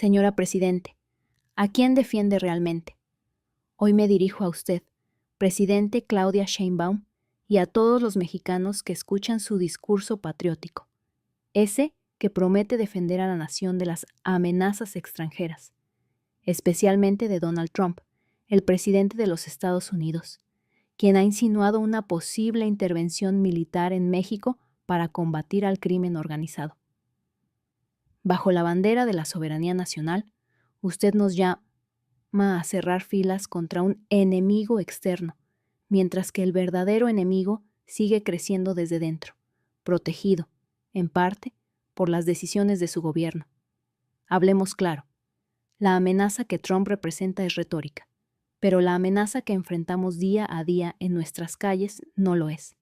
Señora Presidente, ¿a quién defiende realmente? Hoy me dirijo a usted, Presidente Claudia Sheinbaum, y a todos los mexicanos que escuchan su discurso patriótico, ese que promete defender a la nación de las amenazas extranjeras, especialmente de Donald Trump, el presidente de los Estados Unidos, quien ha insinuado una posible intervención militar en México para combatir al crimen organizado. Bajo la bandera de la soberanía nacional, usted nos llama a cerrar filas contra un enemigo externo, mientras que el verdadero enemigo sigue creciendo desde dentro, protegido, en parte, por las decisiones de su gobierno. Hablemos claro, la amenaza que Trump representa es retórica, pero la amenaza que enfrentamos día a día en nuestras calles no lo es.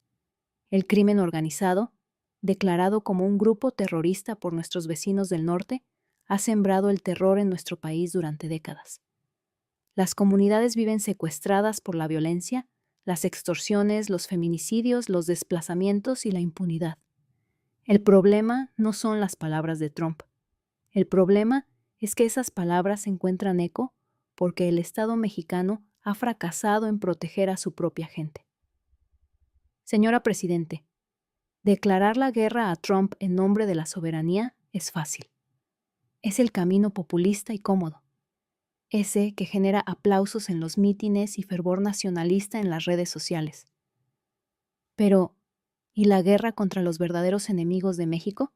El crimen organizado, declarado como un grupo terrorista por nuestros vecinos del norte, ha sembrado el terror en nuestro país durante décadas. Las comunidades viven secuestradas por la violencia, las extorsiones, los feminicidios, los desplazamientos y la impunidad. El problema no son las palabras de Trump. El problema es que esas palabras encuentran eco porque el Estado mexicano ha fracasado en proteger a su propia gente. Señora Presidente, declarar la guerra a Trump en nombre de la soberanía es fácil. Es el camino populista y cómodo. Ese que genera aplausos en los mítines y fervor nacionalista en las redes sociales. Pero, ¿y la guerra contra los verdaderos enemigos de México?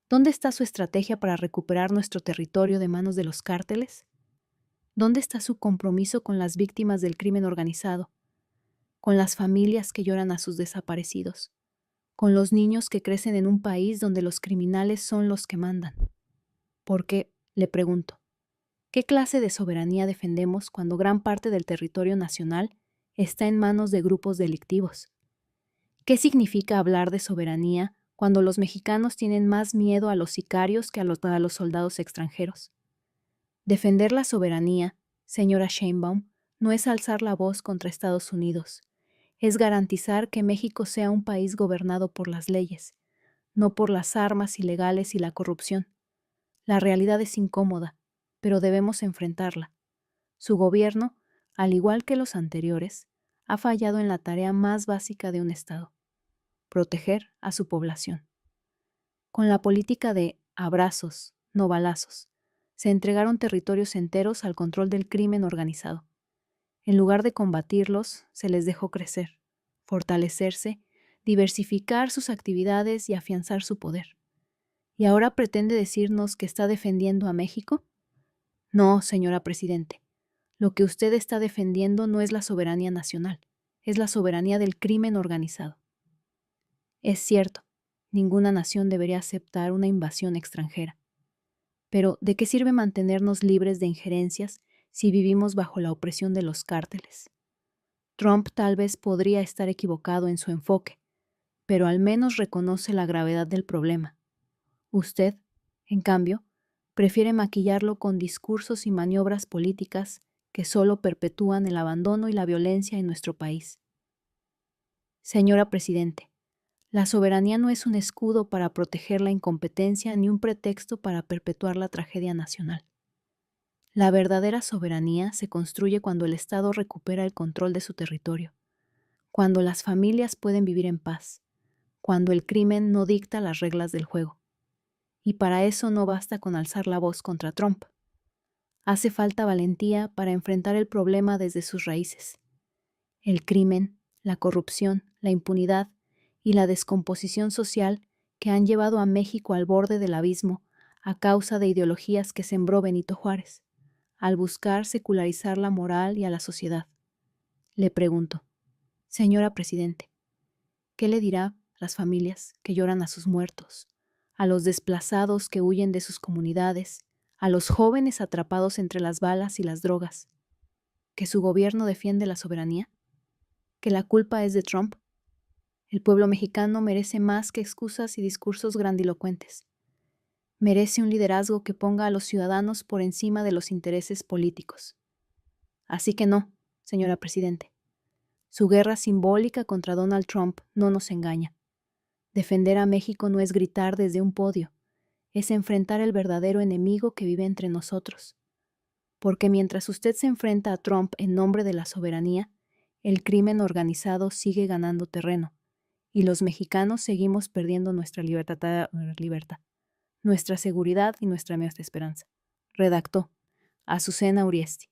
¿Dónde está su estrategia para recuperar nuestro territorio de manos de los cárteles? ¿Dónde está su compromiso con las víctimas del crimen organizado? Con las familias que lloran a sus desaparecidos? Con los niños que crecen en un país donde los criminales son los que mandan. Porque, le pregunto, ¿qué clase de soberanía defendemos cuando gran parte del territorio nacional está en manos de grupos delictivos? ¿Qué significa hablar de soberanía cuando los mexicanos tienen más miedo a los sicarios que a los soldados extranjeros? Defender la soberanía, señora Sheinbaum, no es alzar la voz contra Estados Unidos. Es garantizar que México sea un país gobernado por las leyes, no por las armas ilegales y la corrupción. La realidad es incómoda, pero debemos enfrentarla. Su gobierno, al igual que los anteriores, ha fallado en la tarea más básica de un Estado: proteger a su población. Con la política de abrazos, no balazos, se entregaron territorios enteros al control del crimen organizado. En lugar de combatirlos, se les dejó crecer, fortalecerse, diversificar sus actividades y afianzar su poder. ¿Y ahora pretende decirnos que está defendiendo a México? No, señora Presidente. Lo que usted está defendiendo no es la soberanía nacional, es la soberanía del crimen organizado. Es cierto, ninguna nación debería aceptar una invasión extranjera. Pero, ¿de qué sirve mantenernos libres de injerencias si vivimos bajo la opresión de los cárteles? Trump tal vez podría estar equivocado en su enfoque, pero al menos reconoce la gravedad del problema. Usted, en cambio, prefiere maquillarlo con discursos y maniobras políticas que solo perpetúan el abandono y la violencia en nuestro país. Señora Presidente, la soberanía no es un escudo para proteger la incompetencia ni un pretexto para perpetuar la tragedia nacional. La verdadera soberanía se construye cuando el Estado recupera el control de su territorio, cuando las familias pueden vivir en paz, cuando el crimen no dicta las reglas del juego. Y para eso no basta con alzar la voz contra Trump. Hace falta valentía para enfrentar el problema desde sus raíces. El crimen, la corrupción, la impunidad y la descomposición social que han llevado a México al borde del abismo a causa de ideologías que sembró Benito Juárez, al buscar secularizar la moral y a la sociedad. Le pregunto, señora Presidente, ¿qué le dirá a las familias que lloran a sus muertos, a los desplazados que huyen de sus comunidades, a los jóvenes atrapados entre las balas y las drogas? ¿Que su gobierno defiende la soberanía? ¿Que la culpa es de Trump? El pueblo mexicano merece más que excusas y discursos grandilocuentes. Merece un liderazgo que ponga a los ciudadanos por encima de los intereses políticos. Así que no, señora Presidente. Su guerra simbólica contra Donald Trump no nos engaña. Defender a México no es gritar desde un podio, es enfrentar el verdadero enemigo que vive entre nosotros. Porque mientras usted se enfrenta a Trump en nombre de la soberanía, el crimen organizado sigue ganando terreno y los mexicanos seguimos perdiendo nuestra libertad, nuestra seguridad y nuestra esperanza. Redactó Azucena Uriesti.